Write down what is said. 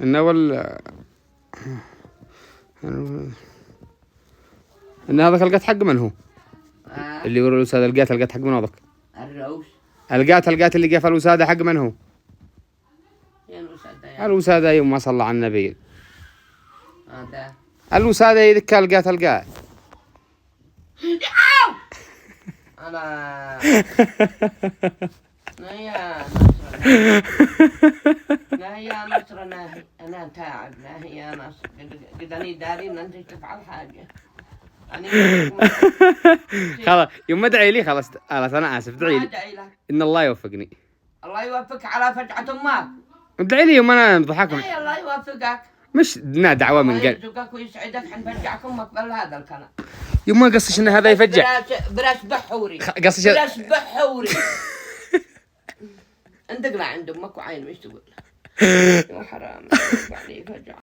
إن هذاك القات حق من هو؟ اللي يقول الوسادة القات حق من هذاك؟ الروش. القات اللي قفل الوسادة حق من هو؟ يا الوسادة يعني. الوسادة يوم ما صلى على النبي. هذا. الوسادة يذكى القات. أنا. لا يا نصر أنا تعب. لا يا نصر قد أني داري إن أنت تفعل حاجة. خلاص يوم ما ادعي لي خلاص أنا آسف ادعي لي إن الله يوفقني. الله يوفقك على فجعة أمك. ادعي لي يوم أنا بضحكم. أي الله يوفقك. مش دعوة من قلب. يرزقك ويسعدك عن فجعك أمك هذا الكلام. يوم ما قصش إن هذا يفجع. بلاش بحوري. قصش. بلاش بحوري. انت قلع عند أمك وعين وش تقول؟ يا حرام. يعني فجعة.